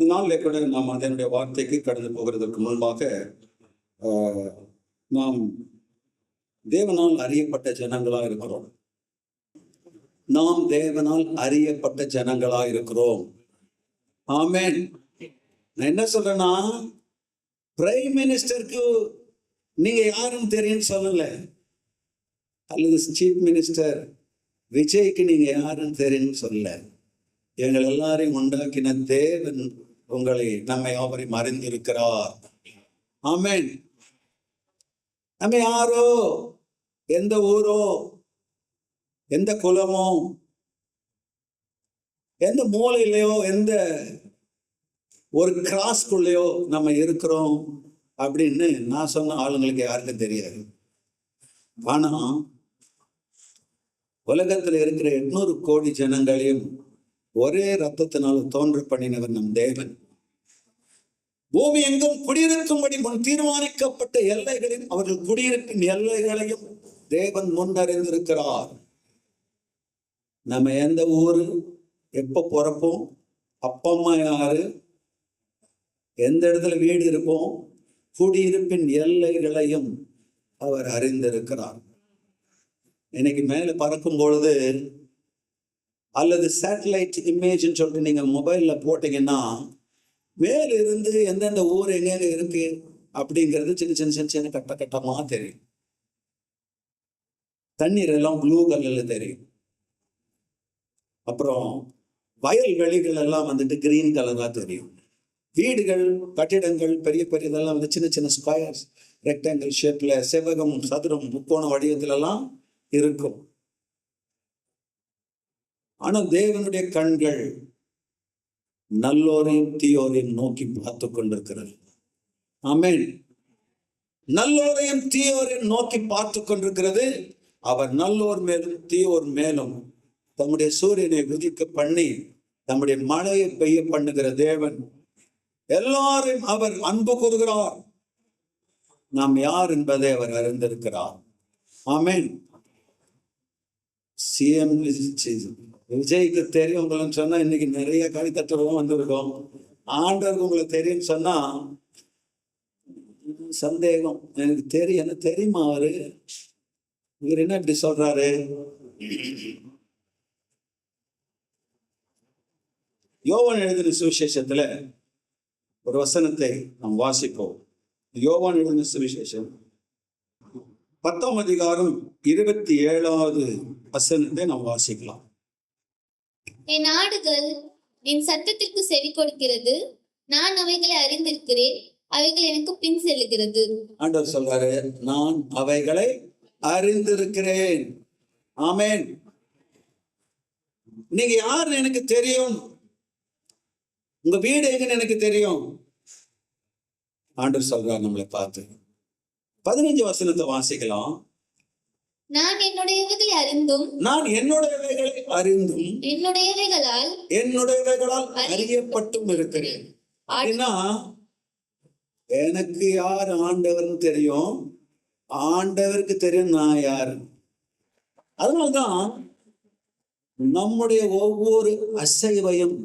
இந்த நாளில் கூட நாம் அதனுடைய வார்த்தைக்கு கடந்து போகிறதற்கு முன்பாக நாம் தேவனால் அறியப்பட்ட ஜனங்களா இருக்கிறோம். நாம் தேவனால் அறியப்பட்ட ஜனங்களா இருக்கிறோம். ஆமென். நான் என்ன சொல்றேன்னா, பிரைம் மினிஸ்டருக்கு நீங்க யாருன்னு தெரியும்னு சொல்லல, அல்லது சீஃப் மினிஸ்டர் விஜய்க்கு நீங்க யாருன்னு தெரியும்னு சொல்லல. எங்கள் எல்லாரையும் உண்டாக்கின தேவன் நம்மை அவரையும் அறிந்திருக்கிறார். ஆமென். நம்ம யாரோ, எந்த ஊரோ, எந்த குலமோ, எந்த மூலையிலையோ, எந்த ஒரு கிராஸ்குள்ளேயோ நம்ம இருக்கிறோம் அப்படின்னு நான் சொன்ன ஆளுங்களுக்கு யாருக்கும் தெரியாது. ஆனா உலகத்துல இருக்கிற 800 கோடி ஜனங்களையும் ஒரே ரத்தத்தினால் தோன்ற பண்ணினவர் நம் தேவன். பூமி எங்கும் குடியிருக்கும்படி முன் தீர்மானிக்கப்பட்ட எல்லைகளையும் அவர்கள் குடியிருப்பின் எல்லைகளையும் தேவன் முன்னறிந்திருக்கிறார். நம்ம எந்த ஊரு, எப்ப பிறப்போம், அப்பா அம்மா யாரு, எந்த இடத்துல வீடு இருப்போம், குடியிருப்பின் எல்லைகளையும் அவர் அறிந்திருக்கிறார். இன்னைக்கு மேல பறக்கும் பொழுது அல்லது சேட்டலைட் இமேஜ்னு சொல்லிட்டு நீங்க மொபைல்ல போட்டீங்கன்னா மேல இருந்து எந்தெந்த ஊர் எங்க இருக்கு அப்படிங்கிறது சின்ன சின்ன சின்ன சின்ன கட்ட கட்டமா தெரியும். தண்ணீர் எல்லாம் ப்ளூ கலர்ல தெரியும். அப்புறம் வயல்வெளிகள் எல்லாம் வந்துட்டு கிரீன் கலரா தெரியும். வீடுகள், கட்டிடங்கள், பெரிய பெரியதெல்லாம் வந்து சின்ன சின்ன ஸ்கொயர்ஸ், ரெக்டாங்கிள் ஷேப்ல, செவ்வகம், சதுரம், முக்கோண வடிவத்துல எல்லாம் இருக்கும். ஆனா தேவனுடைய கண்கள் நல்லோரையும் தீயோரையும் நோக்கி பார்த்து கொண்டிருக்கிறது. ஆமென். நல்லோரையும் தீயோரையும் நோக்கி பார்த்து கொண்டிருக்கிறது. அவர் நல்லோர் மேலும் தீயோர் மேலும் தம்முடைய சூரியனை உதிக்க பண்ணி நம்முடைய மழையை பெய்ய பண்ணுகிற தேவன். எல்லாரையும் அவர் அன்பு கூறுகிறார். நாம் யார் என்பதை அவர் அறிந்திருக்கிறார். ஆமென். சிஎம் விஜய்க்கு தெரியும் உங்களுக்கு சொன்னா இன்னைக்கு நிறைய கடிதத்துவம் வந்திருக்கும். ஆண்டவருக்கு உங்களுக்கு தெரியும் சொன்னா சந்தேகம். எனக்கு தெரியும், என்ன தெரியுமா அவரு, இவர் என்ன இப்படி சொல்றாரு? யோவான் எழுதின சுவிசேஷத்துல ஒரு வசனத்தை நாம் வாசிப்போம். யோவான் எழுதின சுவிசேஷம் 10ஆம் அதிகாரம் 27வது வசனத்தை நாம் வாசிக்கலாம். என் ஆடுகள் என் சத்தத்திற்கு செவி கொடுக்கிறது, நான் அவைகளை அறிந்திருக்கிறேன், அவைகள் எனக்கு பின் செல்லுகிறது. ஆண்டவர் சொல்றாரு, நான் அவைகளை அறிந்திருக்கிறேன். ஆமென். நீங்க யாருன்னு எனக்கு தெரியும், உங்க வீடு எங்கன்னு எனக்கு தெரியும். ஆண்டவர் சொல்றாரு நம்மளை பார்த்து. 15 வசனத்தை வாசிக்கலாம். நான் என்னுடையவைகளை அறிந்தும் என்னுடையவைகளால் அறியப்பட்டும் இருக்கிறேன். அப்படின்னா எனக்கு யார் ஆண்டவர்னு தெரியும், ஆண்டவருக்கு தெரியும் நான் யார். அதனால்தான் நம்முடைய ஒவ்வொரு அசைவையும்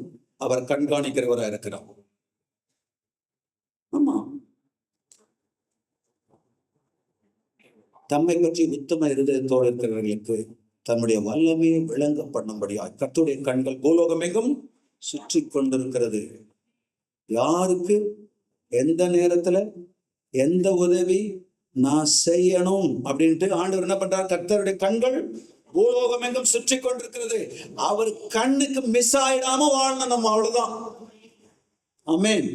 அவர் கண்காணிக்கிறவராக இருக்கிறார். ஆமா, தம்மை பற்றி உத்தம இருதயத்தோடு இருக்கிறவர்களுக்கு தன்னுடைய வல்லமையை விளங்க பண்ணும்படியா கர்த்தருடைய கண்கள் பூலோகம் எங்கும் சுற்றி கொண்டிருக்கிறது. யாருக்கு எந்த நேரத்துல எந்த உதவி நான் செய்யணும் அப்படின்ட்டு ஆண்டவர் என்ன பண்றார்? கர்த்தருடைய கண்கள் பூலோகம் எங்கும் சுற்றி கொண்டிருக்கிறது. அவர் கண்ணுக்கு மிஸ் ஆயிடாம வாழணும் நம்ம, அவ்வளவுதான். ஆமென்.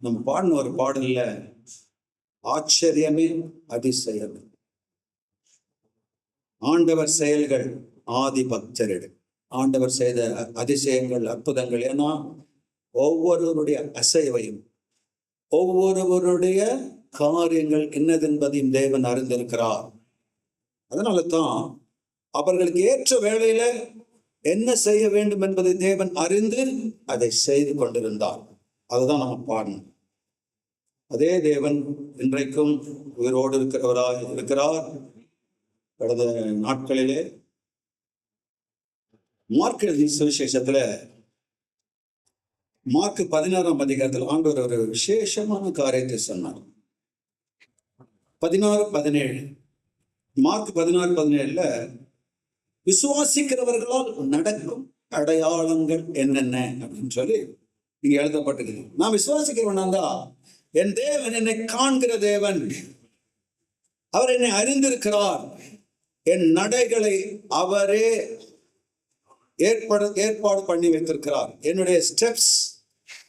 நம்ம பாடின ஒரு பாடல்ல ஆச்சரியமே அதிசயம், ஆண்டவர் செயல்கள் ஆதி பக்தரிடு. ஆண்டவர் செய்த அதிசயங்கள், அற்புதங்கள், ஏன்னா ஒவ்வொருவருடைய அசைவையும் ஒவ்வொருவருடைய காரியங்கள் என்னதென்பதையும் தேவன் அறிந்திருக்கிறார். அதனால தான் அவர்களுக்கு ஏற்ற வேளையில என்ன செய்ய வேண்டும் என்பதை தேவன் அறிந்து அதை செய்து கொண்டிருந்தார். அதுதான் நம்ம பாடணும். அதே தேவன் இன்றைக்கும் உயிரோடு இருக்கிறவராக இருக்கிறார். கடந்த நாட்களிலே மார்க் எழுதின சுவிசேஷத்துல மார்க் 16ஆம் அதிகாரத்தில் ஆண்டவர் ஒரு விசேஷமான காரியத்தை சொன்னார். 16:17 மார்க் 16:17 விசுவாசிக்கிறவர்களால் நடக்கும் அடையாளங்கள் என்னென்ன அப்படின்னு சொல்லி இங்க எழுதப்பட்டிருக்கு. நான் விசுவாசிக்கிறவனா என் தேவன் என்னை காண்கிற தேவன், அவர் என்னை அறிந்திருக்கிறார், என் நடைகளை அவரே ஏற்பாடு பண்ணி வைத்திருக்கிறார், என்னுடைய ஸ்டெப்ஸ்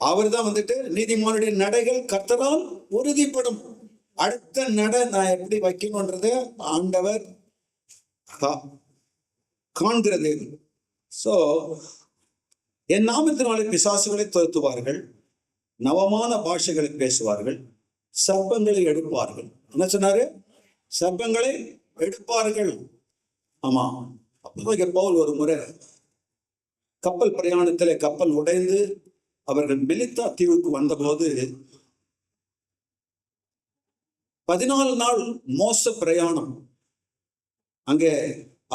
அவர் தான் வந்துட்டு நீதிமானுடைய நடைகள் கர்த்தரால் உறுதிப்படும். அடுத்த நடை நான் எப்படி வைக்கணும்ன்றத ஆண்டவர் காண்கிறது. சோ என் நாமத்தினாலே பிசாசுகளை துரத்துவார்கள், நவமான பாஷைகளை பேசுவார்கள், சர்ப்பங்களை எடுப்பார்கள். என்ன சொன்னாரு? சர்ப்பங்களை எடுப்பார்கள். ஆமா, அப்போ பவுல் ஒரு முறை கப்பல் பிரயாணத்திலே கப்பல் உடைந்து அவர்கள் மெலித்தா தீவுக்கு வந்தபோது 14 நாள் மோச பிரயாணம். அங்கே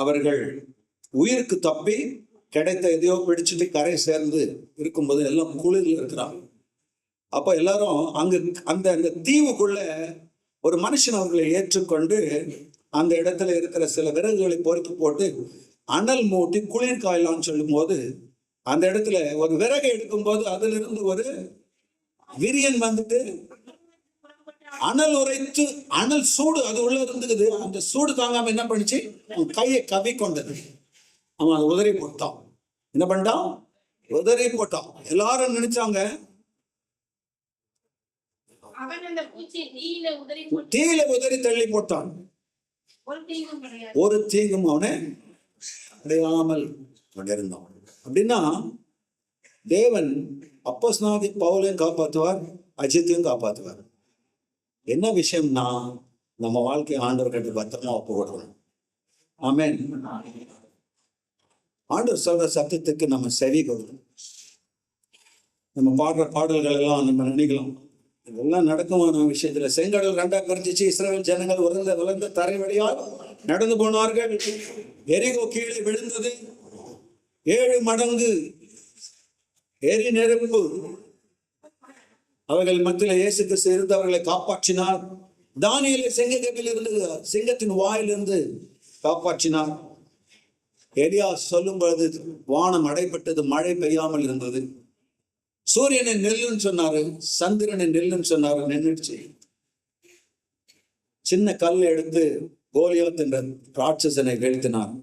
அவர்கள் உயிருக்கு தப்பி கிடைத்த எதையோ பிடிச்சிட்டு கரை சேர்ந்து இருக்கும்போது எல்லாம் குளிரில் இருக்கிறாங்க. அப்போ எல்லாரும் அந்த தீவுக்குள்ள ஒரு மனுஷன் அவர்களை ஏற்றுக்கொண்டு அந்த இடத்துல இருக்கிற சில விறகுகளை பொறுக்கி போட்டு அனல் மூட்டி குளிர் காயலான்னு சொல்லும் போது அந்த இடத்துல ஒரு விறகை எடுக்கும் போது அதுல இருந்து ஒரு விரியன் வந்துட்டு அனல் உரைத்து அனல் சூடு அது உள்ள இருந்துக்குது. அந்த சூடு தாங்காம என்ன பண்ணிச்சு, கையை கவி கொண்டது. அவன் அதை உதறி போட்டான். என்ன பண்ணிட்டான்? உதறி போட்டான். எல்லாரும் நினைச்சாங்க தீயில உதறி தள்ளி போட்டான். ஒரு தீங்கும் அவனை அடையாமல் கொண்டிருந்தான். அப்படின்னா தேவன் அப்போஸ்தலனாகிய பவுலையும் காப்பாற்றுவார், அஜித்தையும் காப்பாற்றுவார். என்ன விஷயம்னா நம்ம வாழ்க்கையை ஆண்டவர் கிட்ட பத்திரமா ஒப்புக்கொடுக்கணும். ஆமென். ஆண்டவர் சொல்ற சத்தத்துக்கு நம்ம செவி கொடுக்கணும். நம்ம பாடுற பாடல்கள் எல்லாம் நம்ம நினைக்கலாம் இதெல்லாம் நடக்குமான விஷயத்துல. செங்கடல் 2ஆ பிரிஞ்சிச்சு, இஸ்ரவேல் ஜனங்கள் உலர்ந்த தரை வழியால் நடந்து போனார்கள், எரிகோ கீழே விழுந்தது, 7 மடங்கு எரி நெருப்பு அவர்கள் மத்தியில் இயேசு கிறிஸ்து இருந்து அவர்களை காப்பாற்றினார். தானியேலை சிங்கத்தின் வாயிலிருந்து காப்பாற்றினார். எலியா சொல்லும் பொழுது வானம் அடைபட்டது, மழை பெய்யாமல் இருந்தது. சூரியனை நெல்லுன்னு சொன்னாரு, சந்திரனை நெல்லுன்னு சொன்னாரு, நின்றுச்சு. சின்ன கல் எடுத்து கோலியாத் என்ற ராட்சசனை வீழ்த்தினார்.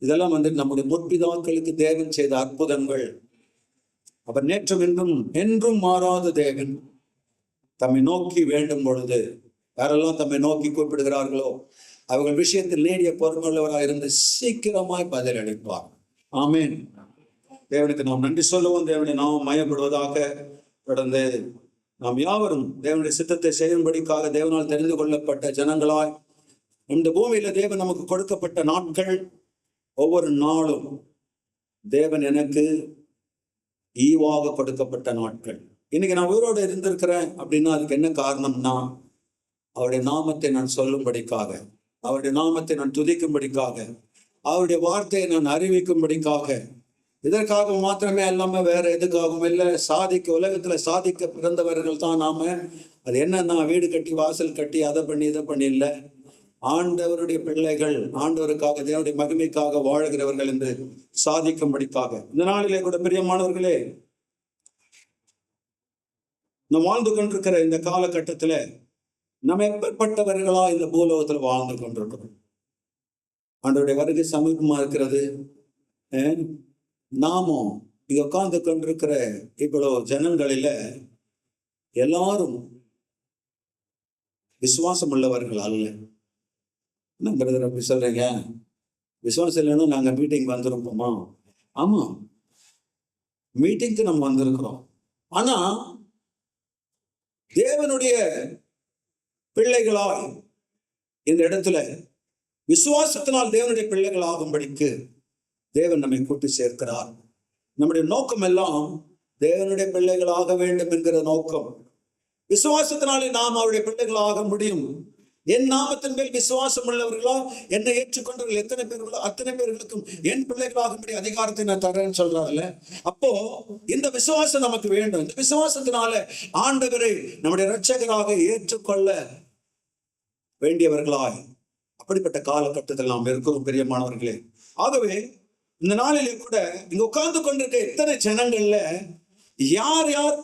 இதெல்லாம் வந்து நம்முடைய முற்பிதாக்களுக்கு தேவன் செய்த அற்புதங்கள். அவர் நேற்றும் என்றும் மாறாத தேவன். தம்மை நோக்கி வேண்டும் பொழுது யாரெல்லாம் தம்மை நோக்கி கூப்பிடுகிறார்களோ அவர்கள் விஷயத்தில் நேடிய பொறுமையுள்ளவராக இருந்து சீக்கிரமாய் பதில் அளிப்பார். ஆமேன். தேவனுக்கு நாம் நன்றி சொல்லுவோம். தேவனை நாம் மயப்படுவதாக. தொடர்ந்து நாம் யாவரும் தேவனுடைய சித்தத்தை செய்யும்படிக்காக தேவனால் தெரிந்து கொள்ளப்பட்ட ஜனங்களாய் இந்த பூமியில தேவன் நமக்கு கொடுக்கப்பட்ட நாட்கள், ஒவ்வொரு நாளும் தேவன் எனக்கு ஈவாக கொடுக்கப்பட்ட நாட்கள். இன்னைக்கு நான் உயிரோடு இருந்திருக்கிறேன் அப்படின்னா அதுக்கு என்ன காரணம்னா அவருடைய நாமத்தை நான் சொல்லும்படிக்காக, அவருடைய நாமத்தை நான் துதிக்கும்படிக்காக, அவருடைய வார்த்தையை நான் அறிவிக்கும்படிக்காக. இதற்காக மாத்திரமே இல்லாம வேற எதுக்காகவும் இல்லை. உலகத்துல சாதிக்க பிறந்தவர்கள் தான் நாம. அது என்னன்னா வீடு கட்டி வாசல் கட்டி அதை பண்ணி இதை பண்ணி இல்லை. ஆண்டவருடைய பிள்ளைகள், ஆண்டவருக்காக தேவனுடைய மகிமைக்காக வாழ்கிறவர்கள் என்று சாதிக்கும்படிக்காக. இந்த நாளிலே கூட பிரியமானவர்களே, நாம் வாழ்ந்து கொண்டிருக்கிற இந்த காலகட்டத்துல நம்ம எப்பேற்பட்டவர்களா இந்த பூலோகத்துல வாழ்ந்து கொண்டிருக்கிறோம். ஆண்டவருடைய வருகை சமீபமா இருக்கிறது. நாமும் இங்க உட்கார்ந்து கொண்டிருக்கிற இவ்வளவு ஜனங்களில எல்லாரும் விசுவாசம் உள்ளவர்கள் அல்ல. என்ன பிரதர் அப்படி சொல்றீங்க? விசுவாசம் இல்லைன்னா நாங்க மீட்டிங் வந்திருப்போமா? ஆமா, மீட்டிங்க்கு நம்ம வந்திருக்கிறோம். ஆனா தேவனுடைய பிள்ளைகளாய் இந்த இடத்துல விசுவாசத்தினால் தேவனுடைய பிள்ளைகள் ஆகும்படிக்கு தேவன் நம்மை கூட்டி சேர்க்கிறார். நம்முடைய நோக்கம் எல்லாம் தேவனுடைய பிள்ளைகள் ஆக வேண்டும் என்கிற நோக்கம். விசுவாசத்தினாலே நாம் அவருடைய பிள்ளைகள் ஆக முடியும். என் நாமத்தின் மேல் விசுவாசம் உள்ளவர்களோ, என்னை ஏற்றுக்கொண்டவர்கள் எத்தனை பேர்களோ அத்தனை பேர்களுக்கும் என் பிள்ளைகளாகும்படி அதிகாரத்தை நான் தரேன்னு சொல்றாருல்ல. அப்போ இந்த விசுவாசம் நமக்கு வேண்டும். இந்த விசுவாசத்தினால ஆண்டவரை நம்முடைய இரட்சகராக ஏற்றுக்கொள்ள வேண்டியவர்களாய் அப்படிப்பட்ட காலகட்டத்தில் நாம் இருக்கிறோம் பிரியமானவர்களே. ஆகவே இந்த நாளிலே கூட இங்க உட்கார்ந்து கொண்டிருக்க எத்தனை ஜனங்கள்ல யார் யார்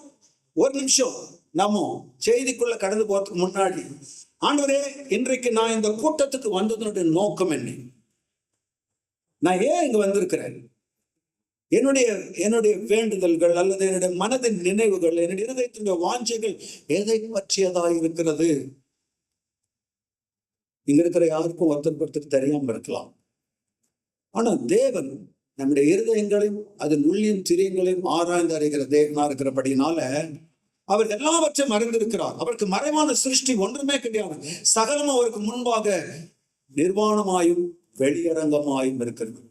ஒரு நிமிஷம் நம்ம செய்திக்குள்ள கடந்து போறதுக்கு முன்னாடி, ஆண்டவரே இன்றைக்கு நான் இந்த கூட்டத்துக்கு வந்ததனுடைய நோக்கம் என்ன, நான் ஏன் இங்க வந்திருக்கிறேன், என்னுடைய வேண்டுதல்கள் அல்லது என்னுடைய மனதின் நினைவுகள், என்னுடைய இருதயத்தினுடைய வாஞ்சைகள் எதை பற்றியதாக இருக்கிறது, இங்க இருக்கிற யாருக்கும் ஒருத்தருக்கு தெரியாம இருக்கலாம். ஆனா தேவன் நம்முடைய இருதயங்களையும் அதன் உள்ளின் திரியங்களையும் ஆராய்ந்து அறிகிற தேவனா இருக்கிறபடினால அவர் எல்லாவற்றையும் அறிந்திருக்கிறார். அவருக்கு மறைவான சிருஷ்டி ஒன்றுமே கிடையாது. சகலமும் அவருக்கு முன்பாக நிர்வாணமாயும் வெளியரங்கமாயும் இருக்கிறது.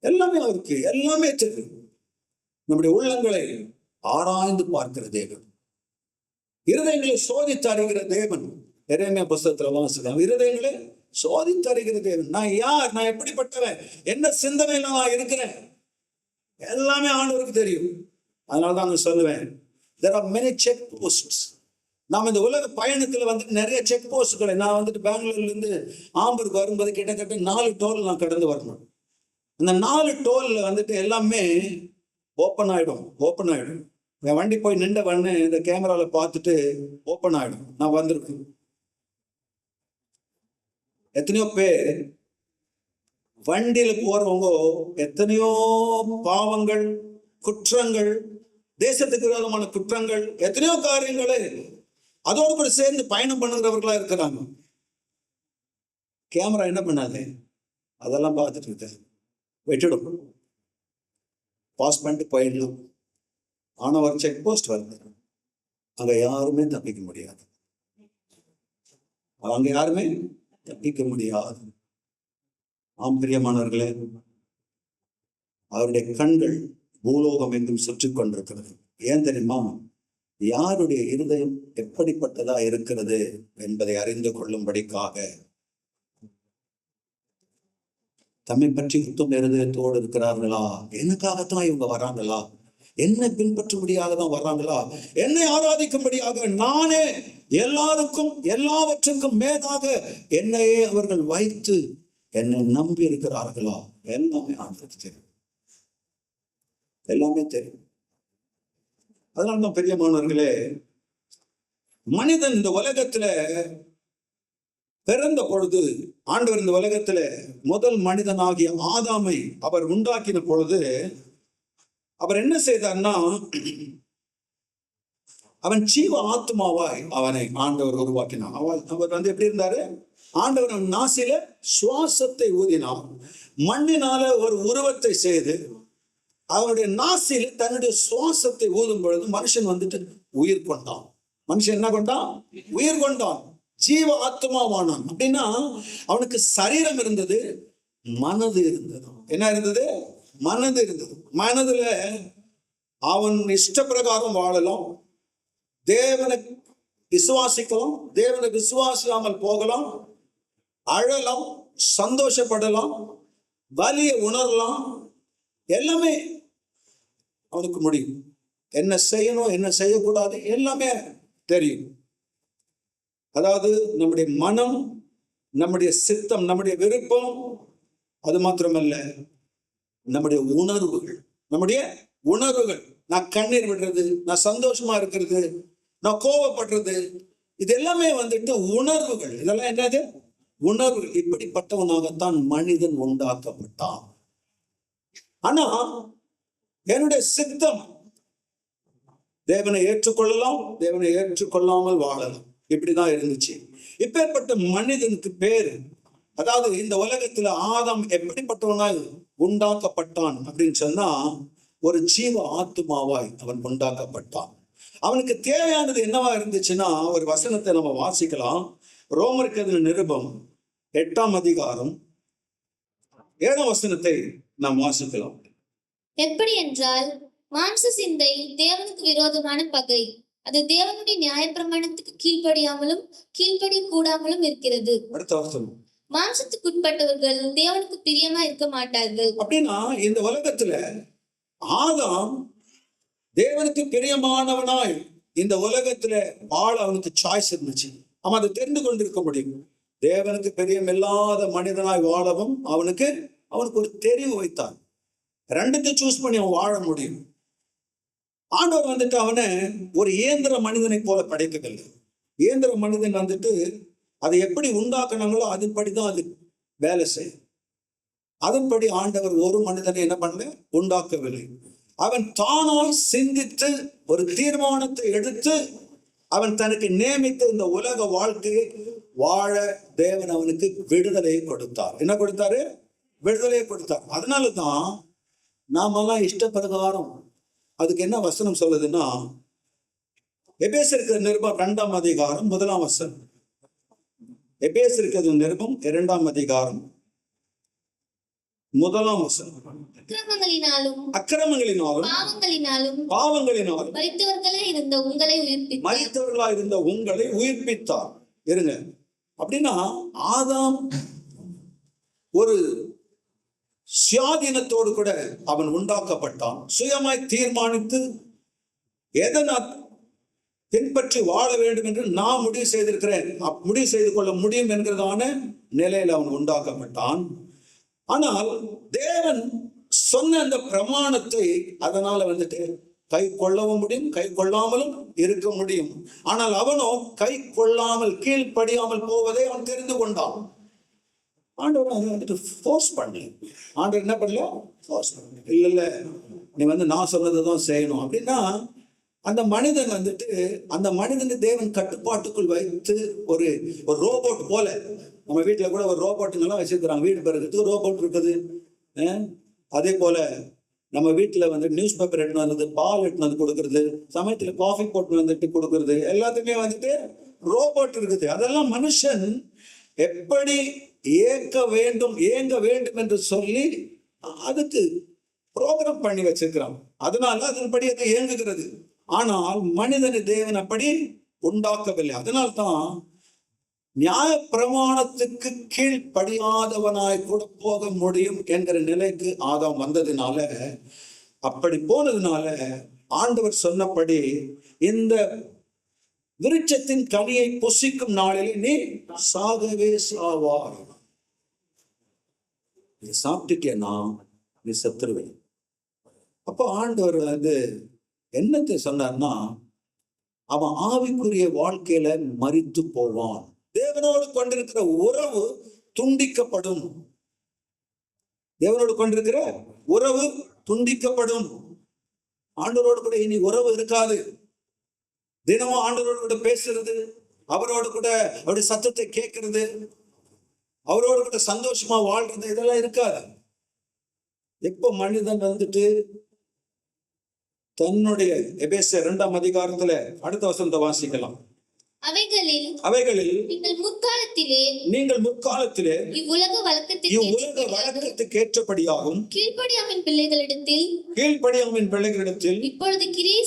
எல்லாமே அவருக்கு எல்லாமே தெரியும். நம்முடைய உள்ளங்களை ஆராய்ந்து பார்க்கிற தேவன், இருதயங்களை சோதித்து அறிகிற தேவன். எரேமியா புஸ்தகத்துல வாசிக்கலாம், இருதயங்களை சோதித்து அறிகிற தேவன். நான் யார், நான் எப்படிப்பட்டவன், என்ன சிந்தனையில நான் இருக்கிறேன், எல்லாமே ஆண்டவருக்கு தெரியும். அதனாலதான் நான் சொல்லுவேன், there are many check posts. நாம் இந்த உலக பயணத்துல வந்துட்டு நிறைய செக் போஸ்ட்களை, நான் வந்துட்டு பெங்களூர்ல இருந்து ஆம்பூருக்கு வரும்போது கிட்டத்தட்ட 4 டோல் நான் கடந்து வரணும். இந்த 4 டோல்ல வந்துட்டு எல்லாமே ஓப்பன் ஆயிடும். என் வண்டி போய் நின்ற வண்ணு இந்த கேமரால பார்த்துட்டு ஓப்பன் ஆயிடும், நான் வந்திருக்கேன். எத்தனையோ பேர் வண்டியில போறவங்க எத்தனையோ பாவங்கள், குற்றங்கள், தேசத்துக்கு விரோதமான குற்றங்கள், எத்தனையோ காரியங்களை அதோடு கூட சேர்ந்து பயணம் பண்ணுகிறவர்களா இருக்கிறாங்க. கேமரா என்ன பண்ணாது, அதெல்லாம் பார்த்துட்டு இருக்க விட்டுடும், பாஸ் பண்ணிட்டு போயிடலாம். ஆனா ஒரு செக் போஸ்ட் வருது, அங்க யாருமே தப்பிக்க முடியாது. ஆம் பிரியமானவர்களே, அவருடைய கண்கள் பூலோகம் எங்கும் சுற்றி கொண்டிருக்கிறது. ஏன் தெரியுமா? யாருடைய இருதயம் எப்படிப்பட்டதா இருக்கிறது என்பதை அறிந்து கொள்ளும்படிக்காக. தம்மை பற்றி சுத்தம் இருதயத்தோடு இருக்கிறார்களா, எனக்காகத்தான் இவங்க வராங்களா, என்னை பின்பற்றும்படியாக தான் வர்றாங்களா, என்னை ஆராதிக்கும்படியாக, நானே எல்லாருக்கும் எல்லாவற்றுக்கும் மேலாக என்னையே அவர்கள் வைத்து என்னை நம்பி இருக்கிறார்களா, எல்லாமே ஆண்டவருக்கு தெரியும், எல்லாமே தெரியும். அதனால்தான் பெரியமானவர்களே, மனிதன் இந்த உலகத்துல பிறந்த பொழுது, ஆண்டவர் இந்த உலகத்துல முதல் மனிதனாகிய ஆதாமை அவர் உண்டாக்கின பொழுது அவர் என்ன செய்தார்னா, அவன் ஜீவ ஆத்மாவாய் அவனை ஆண்டவர் உருவாக்கினான். அவர் வந்து எப்படி இருந்தாரு, ஆண்டவர் அவன் நாசில சுவாசத்தை ஊதினான், மண்ணினால ஒரு உருவத்தை செய்து அவனுடைய நாசில் தன்னுடைய சுவாசத்தை ஊதும் பொழுது மனுஷன் வந்துட்டு உயிர் கொண்டான். மனுஷன் என்ன கொண்டான்? உயிர் கொண்டான், ஜீவ ஆத்மாவானான். அப்படின்னா அவனுக்கு சரீரம் இருந்தது, மனது இருந்தது. என்ன இருந்தது? மனது இருந்தது. மனதுல அவன் இஷ்ட பிரகாரம் வாழலாம், தேவனை விசுவாசிக்கலாம், தேவனை விசுவாசிக்காமல் போகலாம், அழலாம், சந்தோஷப்படலாம், வலியை உணரலாம், எல்லாமே அவனுக்கு முடியும். என்ன செய்யணும், என்ன செய்யக்கூடாது, எல்லாமே தெரியும். அதாவது நம்முடைய மனம், நம்முடைய சித்தம், நம்முடைய விருப்பம், அது மாத்திரமல்ல நம்முடைய உணர்வுகள், நான் கண்ணீர் விடுறது, நான் சந்தோஷமா இருக்கிறது, நான் கோபப்படுறது, இது எல்லாமே வந்துட்டு உணர்வுகள். இதெல்லாம் என்னது? உணர்வு. இப்படிப்பட்டவனாகத்தான் மனிதன் உண்டாக்கப்பட்டான். ஆனா என்னுடைய சித்தம் தேவனை ஏற்றுக்கொள்ளலாம், தேவனை ஏற்றுக்கொள்ளாமல் வாழலாம், இப்படிதான் இருந்துச்சு. இப்பேற்பட்ட மனிதனுக்கு பேரு, அதாவது இந்த உலகத்துல ஆதாம் எப்படிப்பட்டவனாய் உண்டாக்கப்பட்டான் அப்படின்னு சொன்னா, ஒரு ஜீவ ஆத்மாவாய் அவன் உண்டாக்கப்பட்டான். அவனுக்கு தேவையானது என்னவா இருந்துச்சுன்னா, ஒரு வசனத்தை நம்ம வாசிக்கலாம். ரோமருக்கு எழுதின நிருபம் 8ஆம் அதிகாரம் 7ஆம் வசனத்தை நாம் வாசிக்கலாம். எப்படி என்றால், மாம்ச சிந்தை தேவனுக்கு விரோதமான பகை, அது தேவனுடைய நியாயப்பிரமாணத்துக்கு கீழ்ப்படியாமலும் கீழ்ப்படிய கூடாமலும் இருக்கிறது. அடுத்த வசனம். மாம்சத்துக்குட்பட்டவர்கள் தேவனுக்கு பிரியமா இருக்க மாட்டார்கள். அப்படின்னா இந்த உலகத்துல ஆதாம் தேவனுக்கு பிரியமானவனாய் இந்த உலகத்துல வாழ அவனுக்கு சாய்ஸ் இருந்துச்சு. அவன் அதை தெரிந்து கொண்டிருக்க முடியும். தேவனுக்கு பிரியமில்லாத மனிதனாய் வாழவும் அவனுக்கு ஒரு தெரிவு வைத்தான். ரெண்டுத்தையும் சூஸ் பண்ணி அவன் வாழ முடியும். ஆண்டவர் வந்துட்டு அவனை ஒரு இயந்திர மனிதனை போல படைக்கவில்லை. இயந்திர மனிதன் வந்துட்டு அதை எப்படி உண்டாக்குனாங்களோ அதன்படிதான் அது வேலை செய்யும். அதன்படி ஆண்டவர் ஒரு மனிதனை என்ன பண்ணல, உண்டாக்கவில்லை. அவன் தானாய் சிந்தித்து ஒரு தீர்மானத்தை எடுத்து அவன் தனக்கு நியமித்த இந்த உலக வாழ்க்கையை வாழ தேவன் அவனுக்கு விடுதலையை கொடுத்தார். என்ன கொடுத்தாரு? விடுதலையை கொடுத்தார். அதனாலதான் நாமெல்லாம் இஷ்ட பிரகாரம், அதுக்கு என்ன வசனம் சொல்லுதுன்னா, எபேசியருக்கு நிருபம் 2ஆம் அதிகாரம் 1ஆம் வசனம். எபேசியருக்கு நிருபம் 2ஆம் அதிகாரம் 1ஆம் வசனம். அக்கிரமங்களினாலும் பாவங்களினாலும் மரித்தவர்களாய் இருந்த உங்களை உயிர்ப்பித்தார். இருங்க. அப்படின்னா ஆதாம் ஒரு சுயாதீனத்தோடு கூட அவன் உண்டாக்கப்பட்டான். சுயமாய் தீர்மானித்து எதை நான் பின்பற்றி வாழ வேண்டும் என்று நான் முடிவு செய்திருக்கிறேன், முடிவு செய்து கொள்ள முடியும் என்கிறதான நிலையில் அவன் உண்டாக்கப்பட்டான். ஆனால் தேவன் சொன்ன அந்த பிரமாணத்தை அதனால வந்துட்டு கை கொள்ளவும் முடியும், கை கொள்ளாமலும் இருக்க முடியும். ஆனால் அவனோ கை கொள்ளாமல் கீழ்ப்படியாமல் போவதை அவன் தெரிந்து கொண்டான். ஆண்டவர் அதை வந்துட்டு ஃபோர்ஸ் பண்ணி, ஆண்டவர் என்ன பண்ணல, ஃபோர்ஸ் பண்ணல. இல்ல நீ நான் சொன்னதுதான் செய்யணும் அப்படின்னா அந்த மனிதன் வந்துட்டு அந்த மனிதனை தேவன் கட்டுப்பாட்டுக்குள் வைத்து ஒரு ரோபோட் போல, நம்ம வீட்டுல கூட ஒரு ரோபோட்டுங்கெல்லாம் வச்சிருக்கிறாங்க. வீடு பெருக்கிறதுக்கு ரோபோட் இருக்குது. அதே போல நம்ம வீட்டுல நியூஸ் பேப்பர் எடுத்து வந்தது, பால் எடுத்து வந்து கொடுக்கறது, சமயத்துல காஃபி போட்டு வந்துட்டு கொடுக்கறது, எல்லாத்துக்குமே வந்துட்டு ரோபோட் இருக்குது. அதெல்லாம் மனுஷன் எப்படி ஏங்க வேண்டும் என்று சொல்லி அதுக்கு ப்ரோக்ராம் பண்ணி வச்சிருக்கிறான். அதனால அதன்படி அது இயங்குகிறது. ஆனால் மனிதனை தேவன் அப்படி உண்டாக்கவில்லை. அதனால்தான் நியாய பிரமாணத்துக்கு கீழ்ப்படியாதவனாய் கூட போக முடியும் என்கிற நிலைக்கு ஆதாம் வந்ததுனால, அப்படி போனதுனால ஆண்டவர் சொன்னபடி இந்த விருட்சத்தின் கனியை புசிக்கும் நாளிலே நீ சாகவே சாவாய். நீ சாப்பிட்டுட்டேன்னா நீ செத்துருவே. அப்போ ஆண்டவர் என்னத்தை சொன்னார்னா, அவன் ஆவிக்குரிய வாழ்க்கையில மரித்து போவான். தேவனோடு கொண்டிருக்கிற உறவு துண்டிக்கப்படும். தேவனோடு கொண்டிருக்கிற உறவு துண்டிக்கப்படும். ஆண்டவரோடு கூட இனி உறவு இருக்காது. தினமும் ஆண்டவரோடு கூட பேசுறது, அவரோடு கூட அவருடைய சத்தத்தை கேட்கறது, அவரோடு கூட சந்தோஷமா வாழ்றது, இதெல்லாம் இருக்காது. எப்போ மனிதன் தன்னுடைய எபேசியர் 2ஆம் அதிகாரத்துல அடுத்த வசனத்தை வாசிக்கலாம். அவைகளில் நீங்கள் முற்காலத்திலே இவ்வுலக வழக்கத்துக்கு ஏற்றபடியாகும் கீழ்ப்படியாமின் பிள்ளைகளிடத்தில் இப்பொழுது கிரியை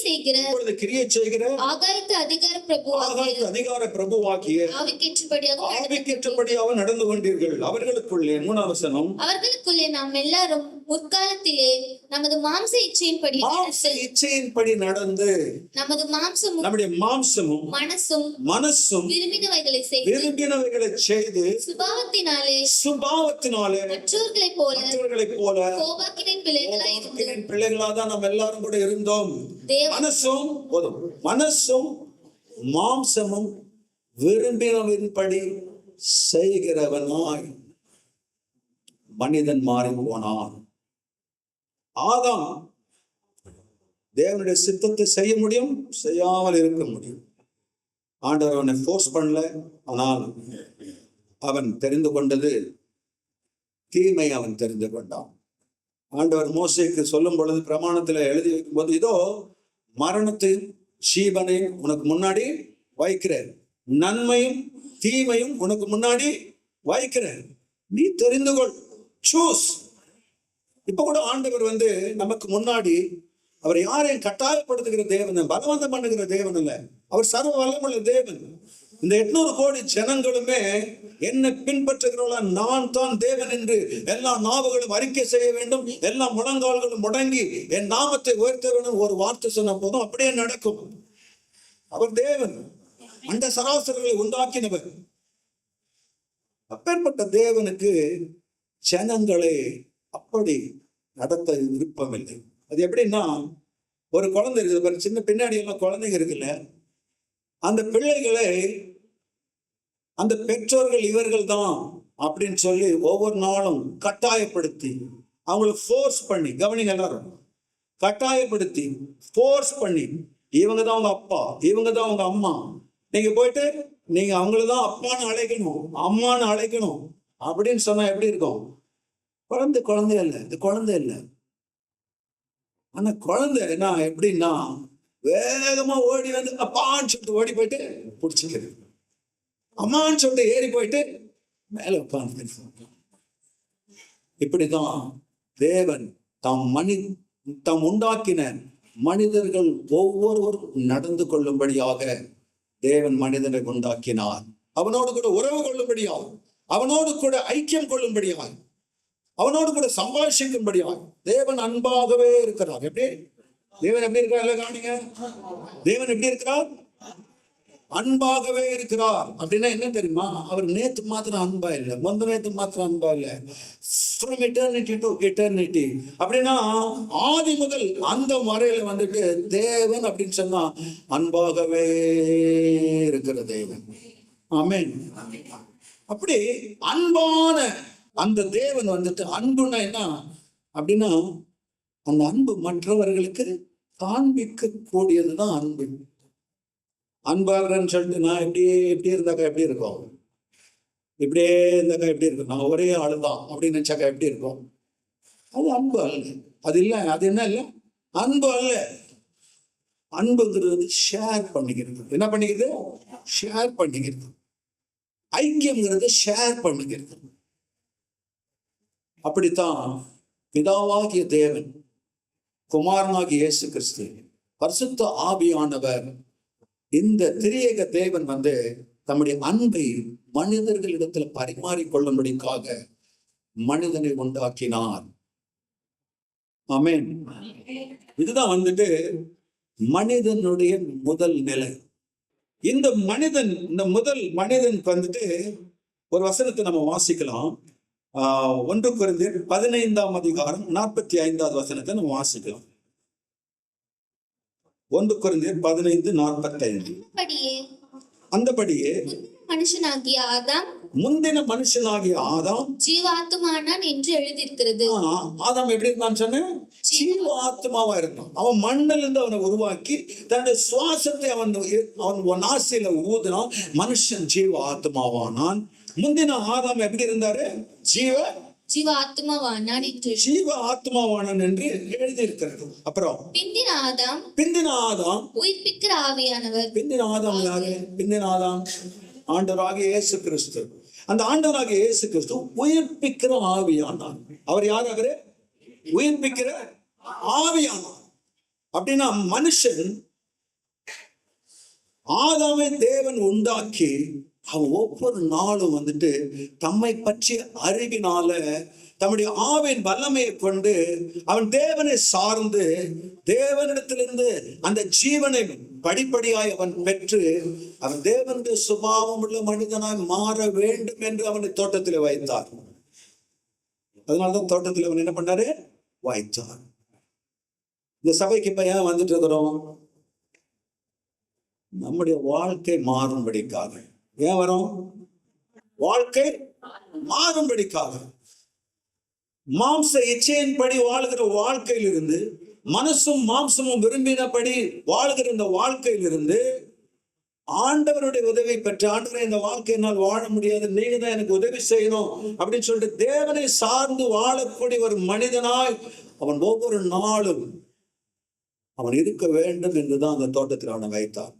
செய்கிற ஆகாயத்து அதிகார பிரபுவாகிய ஆவிக்கேற்றபடியாக நடந்து கொண்டீர்கள். அவர்களுக்குள்ளே 3ஆம் வசனம், அவர்களுக்குள்ளே நாம் எல்லாரும் முற்காலத்திலே நமது மாம்ச இச்சையின்படி நடந்து நமது நம்முடைய மாம்சமும் மனசும் விரும்பினவைகளை செய்து சுபாவத்தினாலே மற்றவர்களைப் போல பிள்ளைகளாக தான் நம்ம எல்லாரும் கூட இருந்தோம். மனசும் மாம்சமும் விரும்பினவின்படி செய்கிறவனாய் மனிதன் மாறி போனான். ஆதாம் தேவனுடைய சித்தத்தை செய்ய முடியும், செய்யாமல் இருக்க முடியும். ஆண்டவர் அவனை ஃபோர்ஸ் பண்ணல. ஆனால் அவன் தெரிந்து கொண்டது தீமை. அவன் தெரிந்து கொண்டான். ஆண்டவர் மோசேக்கு சொல்லும் பொழுது பிரமாணத்துல எழுதி வைக்கும் போது, இதோ மரணத்தையும் ஜீவனையும் உனக்கு முன்னாடி வைக்கிறேன், நன்மையும் தீமையும் உனக்கு முன்னாடி வைக்கிறேன், நீ தெரிந்து கொள், சூஸ். இப்ப கூட ஆண்டவர் நமக்கு முன்னாடி அவர் யாரையும் கட்டாயப்படுத்துகிற தேவன், பலவந்தம் பண்ணுகிற தேவன் அல்ல. அவர் சர்வ வல்லமுள்ள தேவன். இந்த 800 கோடி ஜனங்களுமே என்னை பின்பற்றுகிறவர்களா நான் தான் தேவன் என்று எல்லா நாவுகளும் அறிக்கை செய்ய வேண்டும், எல்லா முழங்கால்களும் முடங்கி என் நாமத்தை உயர்த்த வேண்டும். ஒரு வார்த்தை சொன்ன போதும் அப்படியே நடக்கும். அவர் தேவன், அந்த சராசரங்களை உண்டாக்கினவர். அப்பேற்பட்ட தேவனுக்கு ஜனங்களை அப்படி நடத்த விருப்பமில்லை. அது எப்படின்னா, ஒரு குழந்தை இருக்குது, சின்ன பின்னாடி எல்லாம் குழந்தைங்க இருக்குல்ல, அந்த பிள்ளைகளை அந்த பெற்றோர்கள் இவர்கள் தான் அப்படின்னு சொல்லி ஒவ்வொரு நாளும் கட்டாயப்படுத்தி அவங்களை ஃபோர்ஸ் பண்ணி, கவனிங்க எல்லாரும், கட்டாயப்படுத்தி ஃபோர்ஸ் பண்ணி, இவங்க தான் அவங்க அப்பா, இவங்க தான் அவங்க அம்மா, நீங்க போயிட்டு நீங்க அவங்களதான் அப்பான்னு அழைக்கணும், அம்மான்னு அழைக்கணும் அப்படின்னு சொன்னா எப்படி இருக்கும்? குழந்தை இல்லை, இது குழந்தை இல்லை. ஆனா குழந்தை என்ன எப்படின்னா, வேகமா ஓடி வந்து அப்பான்னு சொல்லிட்டு ஓடி போயிட்டு பிடிச்சிக்கிறது, அம்மான்னு சொல்லிட்டு ஏறி போயிட்டு மேல உட்காந்து. இப்படிதான் தேவன் தாம் உண்டாக்கின மனிதர்கள் ஒவ்வொருவரும் நடந்து கொள்ளும்படியாக தேவன் மனிதனை உண்டாக்கினார். அவனோடு கூட உறவு கொள்ளும்படியாக, அவனோடு கூட ஐக்கியம் கொள்ளும்படியாக, அவனோடு கூட சம்பாஷிக்கும்படியாக தேவன் அன்பாகவே இருக்கிறார். எப்படி தேவன் எப்படி இருக்கிறார் காணிங்க? தேவன் எப்படி இருக்கிறார்? அன்பாகவே இருக்கிறார். அப்படின்னா என்ன தெரியுமா? அவர் நேத்து மாத்திரம் அன்பா இல்லை, முந்த நேத்து மாத்திரம் அன்பா இல்லை, from eternity to eternity. அப்படின்னா ஆதி முதல் அந்த வரையில வந்துட்டு தேவன் அப்படின்னு சொன்னா அன்பாகவே இருக்கிற தேவன். ஆமென். அப்படி அன்பான அந்த தேவன் வந்துட்டு, அன்புனா என்ன அப்படின்னா, அந்த அன்பு மற்றவர்களுக்கு காண்பிக்க கூடியதுதான் அன்பு. அன்பாகிறேன்னு சொல்லிட்டு நான் எப்படி இருந்தாக்கா எப்படி இருக்கும், இப்படியே இருந்தாக்கா எப்படி இருக்கும், நான் ஒரே ஆளுதான் அப்படின்னு நினைச்சாக்கா எப்படி இருக்கும்? அது அன்பு அல்ல. அது இல்லை, அது என்ன இல்லை, அன்பு அல்ல. அன்புங்கிறது ஷேர் பண்ணிக்கிறது. என்ன பண்ணிக்கிறது? ஷேர் பண்ணிக்கிறது. ஐக்கியம்ங்கிறது ஷேர் பண்ணிக்கிறது. அப்படித்தான் பிதாவாகிய தேவன், குமாரனாகிய இயேசு கிறிஸ்து, பரிசுத்த ஆவியானவர், இந்த திரியேக தேவன் வந்து தம்முடைய அன்பை மனிதர்களிடத்துல பரிமாறிக்கொள்ளும்படிக்காக மனிதனை உண்டாக்கினார். ஆமென். இதுதான் வந்துட்டு மனிதனுடைய முதல் நிலை. இந்த முதல் மனிதனுக்கு வந்துட்டு ஒரு வசனத்தை நம்ம வாசிக்கலாம். 1 கொரிந்தியர் 15ஆம் அதிகாரம் 45வது வசனத்தை நம்ம வாசிக்கலாம். 1 கொரிந்தியர் 15:45. அந்தபடியே முந்தின மனுஷனாகிய ஆதாம் ஜீவாத்மானான் என்று எழுதியிருக்கிறது. ஆதாம் எப்படி இருந்தான்னு சொன்ன? ஜீவாத்மாவா இருந்தான். அவன் மண்ணில் இருந்து அவனை உருவாக்கி தன்னுடைய சுவாசத்தை அவன் நாசியில ஊதினான். மனுஷன் ஜீவ ஆத்மாவானான். முந்தின ஆதாம் எப்படி இருந்தாரு? ஜீவ ஆத்மாவானான் என்று எழுதியிருக்கிறது. அப்புறம் பிந்தின ஆதாம் உயிர்ப்பிக்கிற ஆவியானவர். பிந்தின ஆதாம் யாரு? பிந்தின ஆதாம் ஆண்டவராகிய இயேசு கிறிஸ்து. அந்த ஆண்டவராகிய இயேசு கிறிஸ்து உயிர்ப்பிக்கிற ஆவியானார். அவர் யார்? அவரு உயிர்ப்பிக்கிற ஆவியானார். அப்படின்னா மனுஷன் ஆதாமை தேவன் உண்டாக்கி அவன் ஒவ்வொரு நாளும் வந்துட்டு தம்மை பற்றி அறிவினால தம்முடைய ஆவின் வல்லமையை கொண்டு அவன் தேவனை சார்ந்து தேவனிடத்திலிருந்து அந்த ஜீவனை படிப்படியாய் அவன் பெற்று அவன் தேவனுடைய சுபாவம் உள்ள மனிதனாய் மாற வேண்டும் என்று அவனை தோட்டத்தில் வைத்தார். அதனால்தான் தோட்டத்தில் அவன் என்ன பண்ணாரு? வைத்தார். இந்த சபைக்கு இப்ப ஏன் வந்துட்டு இருக்கிறோம்? நம்முடைய வாழ்க்கை மாறும்படிக்காக. ஏன் வரும்? வாழ்க்கை மாறும்படிக்காக. மாம்ச இச்சையின்படி வாழ்கிற வாழ்க்கையிலிருந்து, மனசும் மாம்சமும் விரும்பினபடி வாழ்கிற இந்த வாழ்க்கையிலிருந்து ஆண்டவருடைய உதவி பெற்று, ஆண்டவரை இந்த வாழ்க்கையினால் வாழ முடியாது, நீங்க தான் எனக்கு உதவி செய்யணும் அப்படின்னு சொல்லிட்டு தேவனை சார்ந்து வாழக்கூடிய ஒரு மனிதனாய் அவன் ஒவ்வொரு நாளும் அவன் இருக்க வேண்டும் என்றுதான் அந்த தோட்டத்தில் அவனை வைத்தார்.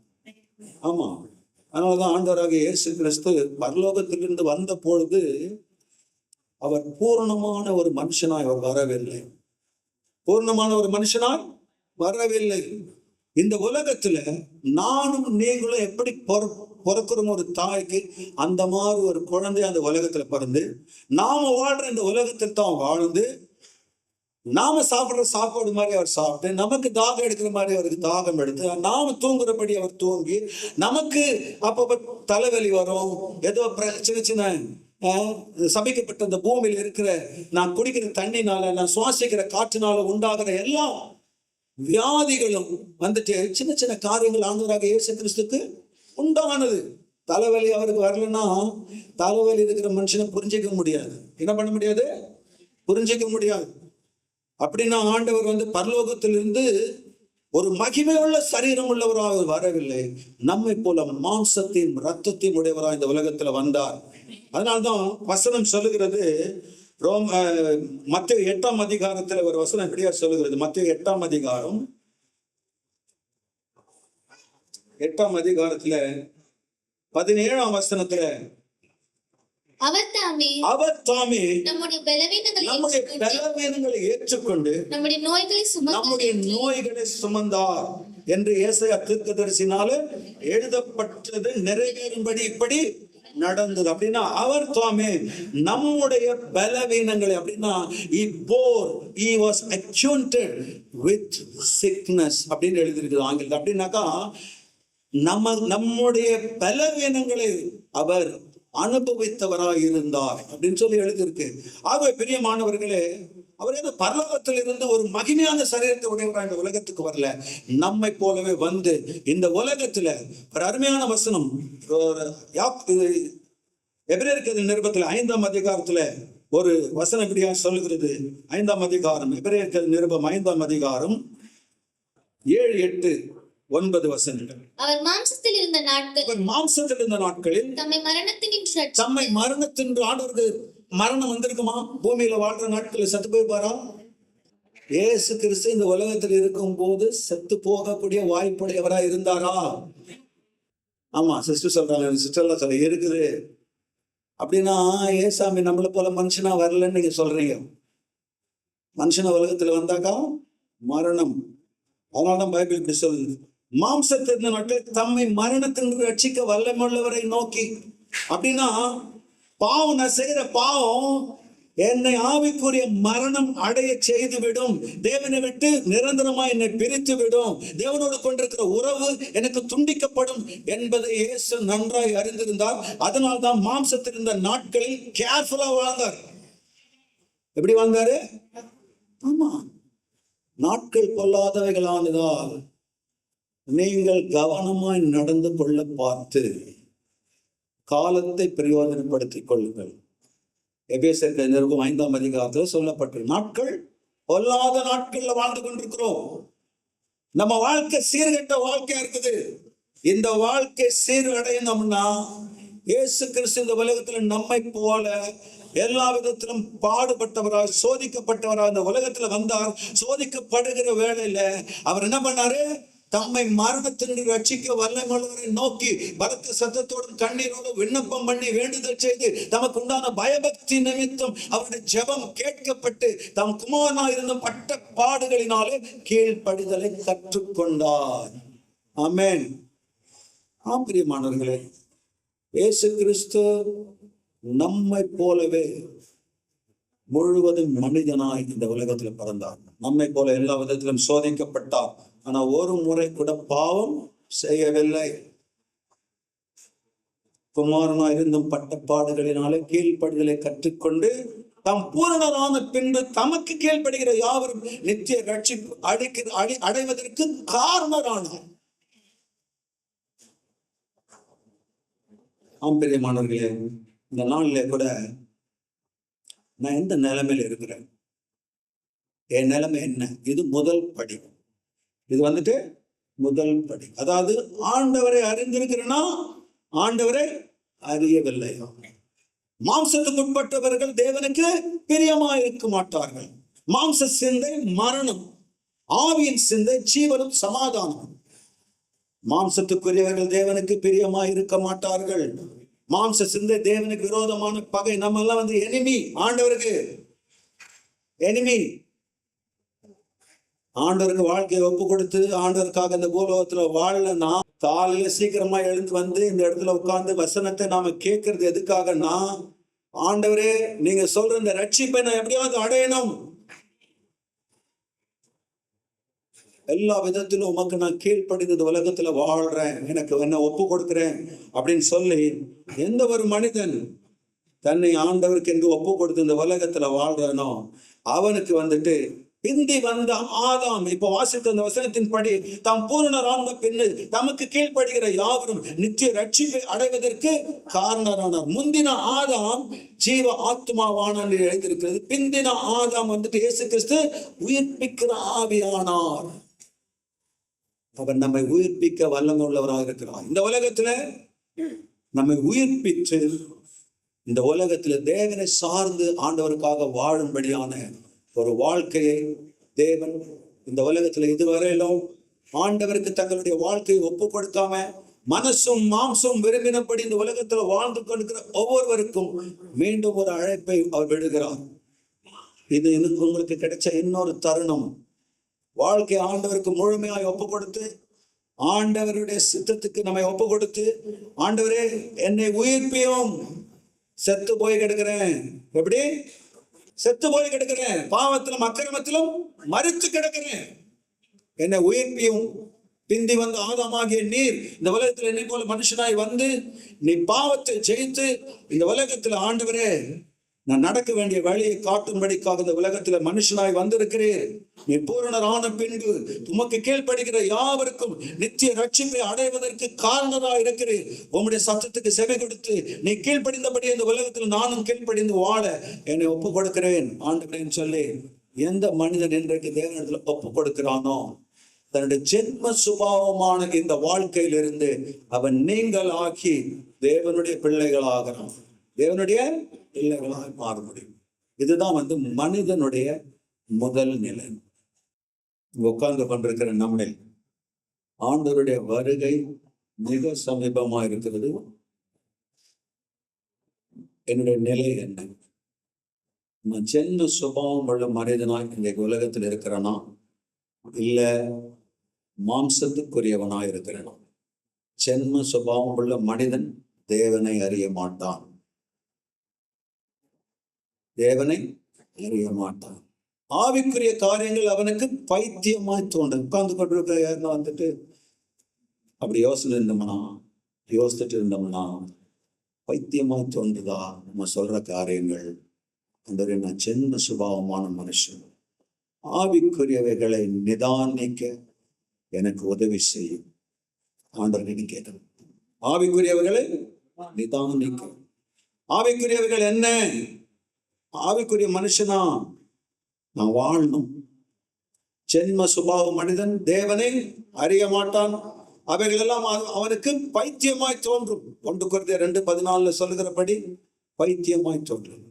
ஆமா, அதனாலதான் ஆண்டவராக இயேசு கிறிஸ்து பரலோகத்திலிருந்து வந்த பொழுது அவர் பூரணமான ஒரு மனுஷனாய் அவர் வரவில்லை. பூர்ணமான ஒரு மனுஷனாய் வரவில்லை. இந்த உலகத்துல நானும் நீங்களும் எப்படி பிறக்கிறோம் ஒரு தாய்க்கு, அந்த மாதிரி ஒரு குழந்தை அந்த உலகத்துல பிறந்து நாம வாழ்ற இந்த உலகத்தில் தான் வாழ்ந்து, நாம சாப்பிடுற சாப்பாடு மாதிரி அவர் சாப்பிட்டு, நமக்கு தாகம் எடுக்கிற மாதிரி அவருக்கு தாகம் எடுத்து, நாம தூங்குறபடி அவர் தூங்கி, நமக்கு அப்பப்ப தலைவலி வரும், ஏதோ சின்ன சின்ன சமைக்கப்பட்ட இந்த பூமியில் இருக்கிற நான் குடிக்கிற தண்ணினால, நான் சுவாசிக்கிற காற்றுனால உண்டாகிற எல்லா வியாதிகளும் வந்துட்டு சின்ன சின்ன காரியங்கள் ஆண்டவராக இயேசு கிறிஸ்துக்கு உண்டானது. தலைவலி அவருக்கு வரலன்னா, தலைவலி இருக்கிற மனுஷனை புரிஞ்சிக்க முடியாது. என்ன பண்ண முடியாது? புரிஞ்சிக்க முடியாது. அப்படின்னா ஆண்டவர் பரலோகத்திலிருந்து ஒரு மகிமையுள்ள சரீரம் உள்ளவராக வரவில்லை, நம்மை போல மாம்சத்தையும் இரத்தத்தையும் உடையவராக இந்த உலகத்துல வந்தார். அதனால்தான் வசனம் சொல்லுகிறது, மத்தேயு 8ஆம் அதிகாரத்துல ஒரு வசனம் எப்படியா சொல்லுகிறது, மத்தேயு 8ஆம் அதிகாரம் 8ஆம் அதிகாரத்துல 17ஆம் வசனத்துல, அவர் தாமே நம்முடைய பலவீனங்களை ஏற்றுக்கொண்டு நம்முடைய நோய்களை சுமந்தார் என்று ஏசாயா தீர்க்கதரிசினால எழுதப்பட்டது நிறைவேறும்படி இப்படி நடந்தது. அப்படின்னா அவர் தாமே நம்முடைய பலவீனங்களை, அப்படின்னா he was acquainted with sickness அப்படின்னு எழுதியிருக்குது ஆங்கிலத்தில். அப்படின்னாக்கா நம்முடைய பலவீனங்களை அவர் அனுபவித்தவராக இருந்தார் அப்படின்னு சொல்லி எழுதியிருக்கு. ஆகவே பிரியமானவர்களே, அவர் ஏதோ பரலோகத்தில் இருந்து ஒரு மகிமையான சரீரத்தை உடையவராக இந்த உலகத்துக்கு வரல, நம்மை போலவே வந்து இந்த உலகத்துல ஒரு அருமையான வசனம் எபிரேயருக்கு நிருபத்துல 5ஆம் அதிகாரத்துல ஒரு வசனம் இப்படியா சொல்லுகிறது. 5ஆம் அதிகாரம், எபிரேயருக்கு நிருபம் 5ஆம் அதிகாரம் 7, 8, 9 வசனங்கள். அவர் மாம்சத்தில் இருந்த நாட்களில் தம்மை மரணத்தின் ஆண்டவருக்கு மரணம் வந்திருக்குமா? பூமியில வாழ்ற நாட்களில் செத்து போயிருப்பாரா? இயேசு கிறிஸ்து இந்த உலகத்தில் இருக்கும் போது செத்து போகக்கூடிய வாய்ப்புடையவரா இருந்தாரா? ஆமா, சிஸ்டர் சொல்றாங்க, சிஸ்டர்லாம் சொல்ல இருக்குது. அப்படின்னா ஏசாமி நம்மளை போல மனுஷனா வரலன்னு நீங்க சொல்றீங்க. மனுஷன உலகத்துல வந்தாக்கா மரணம். அதனாலதான் பைபிள் இப்படி சொல்லுது, மாம்சத்தின் நாட்கள் தம்மை மரணத்தின் ரட்சிக்க வல்லமுள்ளவரை நோக்கி. அப்படின்னா பாவம், நான் செய்யற பாவம் என்னை ஆவிக்குரிய மரணம் அடைய செய்து விடும், தேவனை விட்டு நிரந்தரமா என்னை பிரித்து விடும், தேவனோடு கொண்டிருக்கிற உறவு எனக்கு துண்டிக்கப்படும் என்பதை இயேசு நன்றாய் அறிந்திருந்தார். அதனால்தான் மாம்சத்தில் இருந்த நாட்களில் கேர்ஃபுல்லா வாழ்ந்தார். எப்படி வாழ்ந்தாரு? ஆமா, நாட்கள் கொள்ளாதவைகளானதால் நீங்கள் கவனமாய் நடந்து கொள்ள பார்த்து காலத்தை பிரயோஜனப்படுத்திக் கொள்ளுங்கள். எபேசியருக்கு நிருபம் 5ஆம் அதிகாரத்தில் சொல்லப்பட்ட நாட்கள் பொல்லாத நாட்கள்ல வாழ்ந்து கொண்டிருக்கிறோம். நம்ம வாழ்க்கை சீர்கெட்ட வாழ்க்கையா இருக்குது. இந்த வாழ்க்கை சீரடையணும்னா இயேசு கிறிஸ்து இந்த உலகத்துல நம்மை போல எல்லா விதத்திலும் பாடுபட்டவராக, சோதிக்கப்பட்டவராக இந்த உலகத்துல வந்தார். சோதிக்கப்படுகிற வேளையில அவர் என்ன பண்ணாரு? தம்மை மரணத்திற்கு ரட்சிக்க வல்லமையுள்ளவரை நோக்கி பலத்த சத்தத்தோடும் கண்ணீரோடும் விண்ணப்பம் பண்ணி வேண்டுதல் செய்து தமக்கு உண்டான பயபக்தி நிமித்தம் அவருடைய ஜெபம் கேட்கப்பட்டு தம் குமாரனா இருந்த பட்ட பாடுகளினாலே கீழ்ப்படிதலை கற்றுக்கொண்டார். ஆமென். பிரியமானவர்களே, இயேசு கிறிஸ்து நம்மை போலவே முழுவதும் மனிதனாய் இந்த உலகத்துல பிறந்தார். நம்மை போல எல்லா விதத்திலும் சோதிக்கப்பட்டார். ஆனா ஒரு முறை கூட பாவம் செய்யவில்லை. குமாரனா இருந்தும் பட்டப்பாடுகளினாலே கீழ்ப்படிதலை கற்றுக்கொண்டு தாம் பூரணரான பின்பு தமக்கு கீழ்ப்படுகிற யாவரும் நித்திய ரட்சிப்பு அடைவதற்கு காரணரானார். பிரியமானவர்களே, இந்த நாளிலே கூட நான் எந்த நிலைமையில இருக்கிறேன், என் நிலைமை என்ன? இது முதல் படி. இது முதல் படி. அதாவது ஆண்டவரை அறிந்திருக்கிறேன்னா ஆண்டவரை அறியவில்லை. மாம்சத்துக்கு உட்பட்டவர்கள் தேவனுக்கு பிரியமா இருக்க மாட்டார்கள். மாம்ச சிந்தை மரணம், ஆவியின் சிந்தை ஜீவனும் சமாதானம். மாம்சத்துக்குரியவர்கள் தேவனுக்கு பிரியமா இருக்க மாட்டார்கள். மாம்ச சிந்தை தேவனுக்கு விரோதமான பகை. நம்ம எல்லாம் எனிமி, ஆண்டவருக்கு எனிமி. ஆண்டவருக்கு வாழ்க்கையை ஒப்பு கொடுத்து ஆண்டவருக்காக இந்த பூலோகத்துல வாழலன்னா, காலையில சீக்கிரமா எழுந்து வந்து இந்த இடத்துல உட்கார்ந்து வசனத்தை நாம கேட்கறது எதுக்காகன்னா, ஆண்டவரே நீங்க சொல்ற இந்த ரட்சிப்பை நான் எப்படியாவது அடையணும், எல்லா விதத்திலும் உமக்கு நான் கீழ்ப்படிந்து உலகத்துல வாழ்றேன், எனக்கு என்ன ஒப்பு கொடுக்கிறேன் அப்படின்னு சொல்லி எந்த ஒரு மனிதன் தன்னை ஆண்டவருக்கு என்று ஒப்பு கொடுத்து இந்த உலகத்துல வாழ்றானோ அவனுக்கு வந்துட்டு பிந்தி வந்த ஆதாம், இப்ப வாசித்த அந்த வசனத்தின் படி தாம் பூரணரான பின்னு தமக்கு கீழ்ப்படுகிற யாவரும் நித்திய ரட்சிப்பை அடைவதற்கு காரணரானார். முந்தின ஆதாம் ஜீவ ஆத்மாவான எழுதியிருக்கிறது. பிந்தின ஆதாம் வந்துட்டு இயேசு கிறிஸ்து உயிர்ப்பிக்கிற ஆவியானார். அவர் நம்மை உயிர்ப்பிக்க வல்லமை உள்ளவராக இருக்கிறார். இந்த உலகத்துல நம்மை உயிர்ப்பித்து இந்த உலகத்துல தேவனை சார்ந்து ஆண்டவருக்காக வாழும்படியான ஒரு வாழ்க்கையை தேவன் இந்த உலகத்துல இதுவரையிலும் ஆண்டவருக்கு தங்களுடைய வாழ்க்கையை ஒப்பு கொடுக்காம மனசும் மாம்சம் விரும்பினபடி இந்த உலகத்துல வாழ்ந்து கொண்டிருக்கிற ஒவ்வொருவருக்கும் மீண்டும் ஒரு அழைப்பை அவர் விடுகிறார். இது உங்களுக்கு கிடைச்ச இன்னொரு தருணம். வாழ்க்கை ஆண்டவருக்கு முழுமையாய் ஒப்பு கொடுத்து ஆண்டவருடைய சித்தத்துக்கு நம்மை ஒப்பு கொடுத்து, ஆண்டவரே என்னை உயிர்ப்பியும், செத்து போய் கிடக்கிறேன், எப்படி செத்து போய் கிடக்கிறேன், பாவத்திலும் அக்கிரமத்திலும் மரித்து கிடக்கிறேன், என்னை உயிர்ப்பியும். பிந்தி வந்து ஆதாமாகிய நீர் இந்த உலகத்துல என்னை போல மனுஷனாய் வந்து நீ பாவத்தை ஜெயித்து இந்த உலகத்துல ஆண்டவரே நான் நடக்க வேண்டிய வழியை காட்டும்படிக்காக இந்த உலகத்துல மனுஷனாய் வந்திருக்கிறேன். நீ பூரணரான பின்பு உமக்கு கீழ்ப்படுகிற யாவருக்கும் நித்திய ரட்சிப்பை அடைவதற்கு காரணராக இருக்கிறேன். உம்முடைய சத்தத்துக்கு செவி கொடுத்து நீ கீழ்ப்படிந்தபடி இந்த உலகத்தில் நானும் கீழ்ப்படிந்து வாழ என்னை ஒப்பு கொடுக்கிறேன் ஆண்டவரேன்னு சொல்லி எந்த மனிதன் இன்றைக்கு தேவனிடத்துல ஒப்பு கொடுக்கிறானோ தன்னுடைய ஜென்ம சுபாவமான இந்த வாழ்க்கையிலிருந்து அவன் நீங்களாக்கி தேவனுடைய பிள்ளைகளாகிறான், தேவனுடைய பிள்ளைகளாக மாற முடியும். இதுதான் வந்து மனிதனுடைய முதல் நிலை. உட்கார்ந்து கொண்டிருக்கிற நம்மில் ஆண்டவருடைய வருகை மிக சமீபமா இருக்கிறது. என்னுடைய நிலை என்ன? நான் ஜென்ம சுபாவம் உள்ள மனிதனாய் இந்த உலகத்தில் இருக்கிறேனா, இல்ல மாம்சத்துக்குரியவனா இருக்கிறேனா? ஜென்ம சுபாவம் உள்ள மனிதன் தேவனை அறிய மாட்டான், தேவனை அறிய மாட்டான். ஆவிக்குரிய காரியங்கள் அவனுக்கு பைத்தியமாய் தோன்றும். உட்கார்ந்து கொண்டிருக்கிற யாருன்னா வந்துட்டு அப்படி யோசிச்சுட்டு இருந்தோம்னா பைத்தியமாய் தோன்றுதா நம்ம சொல்ற காரியங்கள்? அந்த நான் ஜென்ம சுபாவமான மனுஷன், ஆவிக்குரியவைகளை நிதானிக்க எனக்கு உதவி செய்யும் ஆண்டவரை கேட்டேன். ஆவிக்குரியவைகளை நிதானிக்க, ஆவிக்குரியவைகள் என்ன? ஆவிக்குரிய மனுஷனா நான் வாழணும். ஜென்ம சுபாவ மனிதன் தேவனை அறிய மாட்டான், அவைகள் எல்லாம் அவனுக்கு பைத்தியமாய் தோன்றும். 1 கொரிந்தியர் 2:14 சொல்லுகிறபடி பைத்தியமாய் தோன்றும்.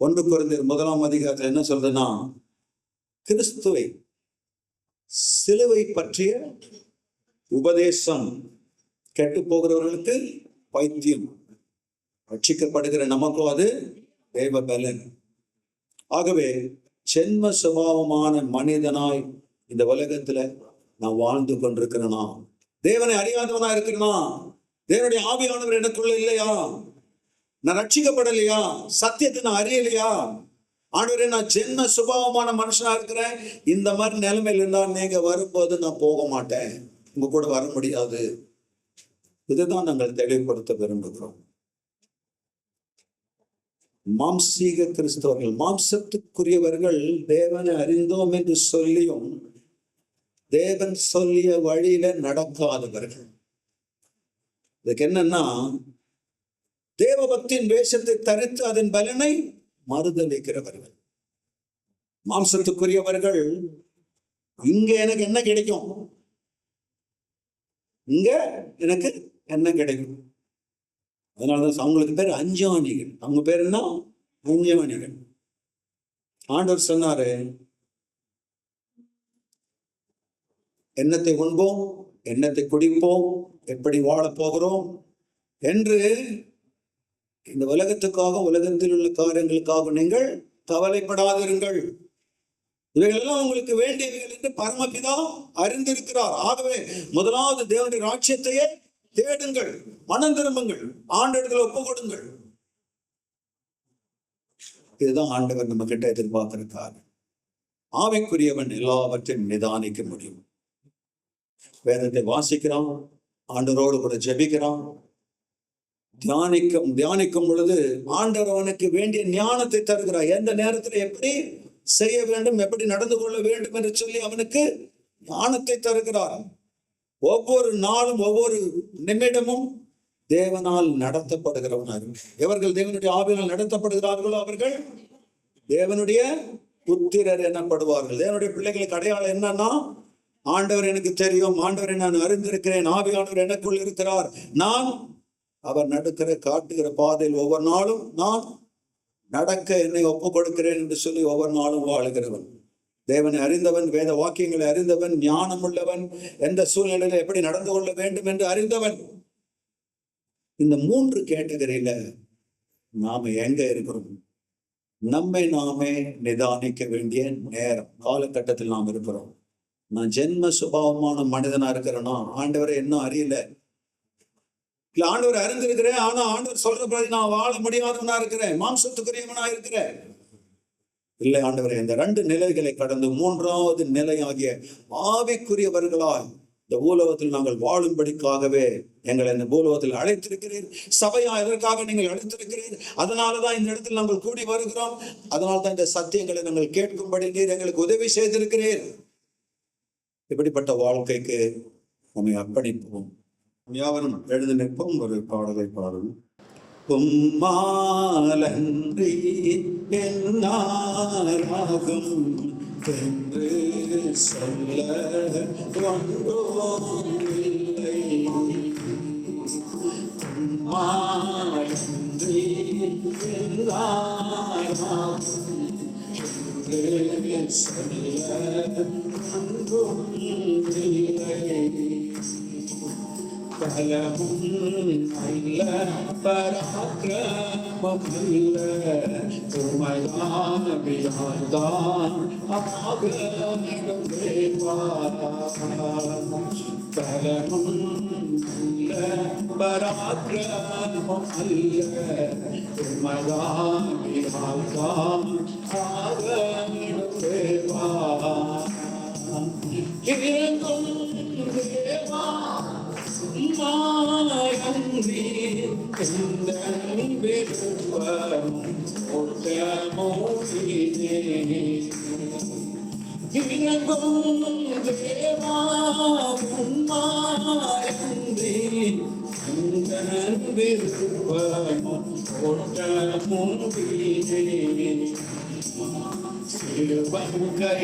1 கொரிந்தியர் 1ஆம் அதிகாரத்தில் என்ன சொல்றதுன்னா, கிறிஸ்துவை சிலுவை பற்றிய உபதேசம் கெட்டு போகிறவர்களுக்கு பைத்தியம், ரட்சிக்கப்படுகிற நமக்கும் அது தேவ பலன். ஆகவே ஜென்ம சுபாவமான மனிதனாய் இந்த உலகத்துல நான் வாழ்ந்து கொண்டிருக்கிறேனா, தேவனை அறியாதவனா இருக்கிறேனா, தேவனுடைய ஆவியானவர் எனக்குள்ள இல்லையா, நான் ரட்சிக்கப்படலையா, சத்தியத்தை நான் அறியலையா, ஆண்டவரே நான் ஜென்ம சுபாவமான மனுஷனா இருக்கிறேன், இந்த மாதிரி நிலைமையில இருந்தா நீங்க வரும்போது நான் போக மாட்டேன், உங்க கூட வர முடியாது. இதுதான் நாங்கள் தெளிவுபடுத்த விரும்புகிறோம். மாம்சீக கிறிஸ்தவர்கள், மாம்சத்துக்குரியவர்கள் தேவனை அறிந்தோம் என்று சொல்லியும் தேவன் சொல்லிய வழியில நடக்காதவர்கள். இதுக்கு என்னன்னா, தேவபக்தியின் வேஷத்தை தரித்து அதன் பலனை மறுதளிக்கிறவர்கள். மாம்சத்துக்குரியவர்கள் இங்க எனக்கு என்ன கிடைக்கும், இங்க எனக்கு என்ன கிடைக்கும், அதனாலதான் அவங்களுக்கு பேர் அஞ்ஞானிகள். அவங்க பேர் என்ன? அஞ்ஞானிகள். ஆண்டவர் சொன்னாரு, எண்ணத்தை உண்போம், எண்ணத்தை குடிப்போம், எப்படி வாழப் போகிறோம் என்று இந்த உலகத்துக்காக, உலகத்தில் உள்ள காரியங்களுக்காக நீங்கள் கவலைப்படாதிருங்கள். இவைகள் எல்லாம் உங்களுக்கு வேண்டியவைகள் என்று பரமபிதா அறிந்திருக்கிறார். ஆகவே முதலாவது தேவனுடைய ராஜ்யத்தையே தேடுங்கள், மனம் திரும்புங்கள், ஆண்டவரிடத்தில் ஒப்பு கொடுங்கள். இதுதான் ஆண்டவர் நம்ம கிட்ட எதிர்பார்த்திருக்கார். ஆவிக்குரியவன் எல்லாவற்றையும் நிதானிக்க முடியும். வேதத்தை வாசிக்கிறான், ஆண்டவரோடு கூட ஜெபிக்கிறான், தியானிக்கும் பொழுது ஆண்டவர் அவனுக்கு வேண்டிய ஞானத்தை தருகிறார். எந்த நேரத்தில் எப்படி செய்ய வேண்டும், எப்படி நடந்து கொள்ள வேண்டும் என்று சொல்லி அவனுக்கு ஞானத்தை தருகிறார். ஒவ்வொரு நாளும் ஒவ்வொரு நிமிடமும் தேவனால் நடத்தப்படுகிறவனார்கள். எவர்கள் தேவனுடைய ஆவியால் நடத்தப்படுகிறார்களோ அவர்கள் தேவனுடைய புத்திரர் எனப்படுவார்கள். தேவனுடைய பிள்ளைகளுக்கு அடையாளம் என்னன்னா, ஆண்டவர் எனக்கு தெரியும், ஆண்டவரை நான் அறிந்திருக்கிறேன், ஆவியானவர் எனக்குள் இருக்கிறார், நான் அவர் நடக்கிற காட்டுகிற பாதையில் ஒவ்வொரு நாளும் நான் நடக்க என்னை ஒப்பு கொடுக்கிறேன் என்று சொல்லி ஒவ்வொரு நாளும் வாழுகிறவன். தேவனை அறிந்தவன், வேத வாக்கியங்களை அறிந்தவன், ஞானம் உள்ளவன், எந்த சூழ்நிலையில எப்படி நடந்து கொள்ள வேண்டும் என்று அறிந்தவன். இந்த 3 கேட்டகரியில நாம எங்க இருக்கிறோம்? நம்மை நாமே நிதானிக்க வேண்டிய நேரம், காலகட்டத்தில் நாம் இருக்கிறோம். நான் ஜென்ம சுபாவமான மனிதனா இருக்கிறேன்னா ஆண்டவரை இன்னும் அறியல. ஆண்டவர் அறிந்திருக்கிறேன், ஆனா ஆண்டவர் சொல்றபடி நான் வாழ முடியாதவனா இருக்கிறேன், மாம்சத்துக்குரியவனா இருக்கிறேன். இல்லை ஆண்டவரே, இந்த 2 நிலைகளை கடந்து 3வது நிலையாகிய ஆவிக்குரியவர்களால் இந்த பூலோகத்தில் நாங்கள் வாழும்படிக்காகவே எங்களை இந்த பூலோகத்தில் அழைத்திருக்கிறீர். சபையா எதற்காக நீங்கள் அழைத்திருக்கிறீர்? அதனாலதான் இந்த இடத்தில் நாங்கள் கூடி வருகிறோம். அதனால்தான் இந்த சத்தியங்களை நாங்கள் கேட்கும்படி நீர் எங்களுக்கு உதவி செய்திருக்கிறீர். இப்படிப்பட்ட வாழ்க்கைக்கு நம்மை அர்ப்பணிப்போம். யாவரும் எழுந்து நிற்போம், ஒரு பாடலை பாடும். உம்மாலன்றி என்னாராகும் என்று சொல்ல ஒன்றுமில்லை. உம்மாலன்றி என்னாராகும் என்று சொல்ல ஒன்றுமில்லை. பலமும் அல்ல, பராக்கிரமம் அல்ல, உமையாவியால்தான் ஆகணும் தேவா. பலமும் அல்ல, பராக்கிரமம் அல்ல, உமையாவியால்தான் ஆகணும் தேவா. இருந்தும் தேவா மாயன்றி எந்த விருப்பம் ஒட்டமோதினே. இறங்கும் தேவா மாயன்றி எந்த விருப்பம் ஒட்டமோதினே. சிறுவங்கை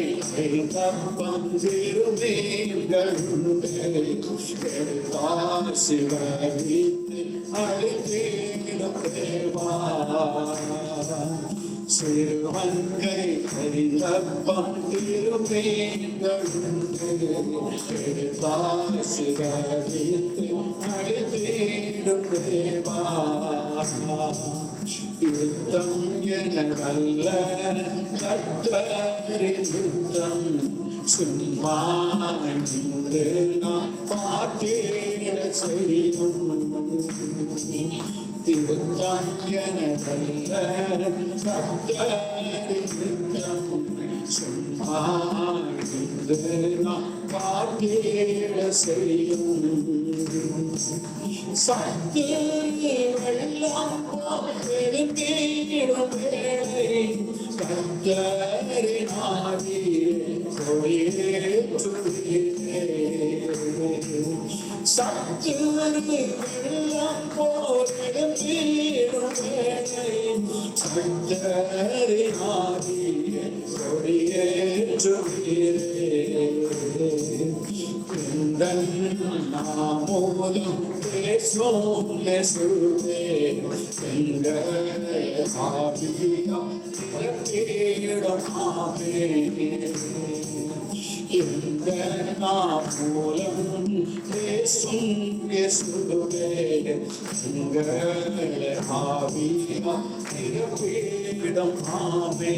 தப்பம் சிறுமீன்கள் சிவகித்து அழைத்தேடும் தேவா. சிறுவங்கை தப்பம் சிறுமீன்கள் சிவகித்து அழைத்தேடும் தேவா. யுத்தம் எனக்கல்ல கர்த்தரின் யுத்தம், சும்மா நின்று நான் பார்த்தேன் செய்யும். யுத்தம் எனக்கல்ல கர்த்தரின் யுத்தம், சும்மா நின்று நான் பார்த்தேன் செய்யும். சத்து வெள்ளம் பெருந்தீடும் வேளை கர்த்தரின் ஆவியே கொடியேற்றுவீரே. சத்து வெள்ளம் பெருந்தீடும் வேளை கர்த்தரின் ஆவியே கொடியேற்றுவீரே. நாமோதும் பேசும் நெசுவே எங்களை ஆவியாம் தேடமாவே. இந்த நாமூலம் பேசும் நெசுவே எங்களை ஆவியாம் தேடமாவே.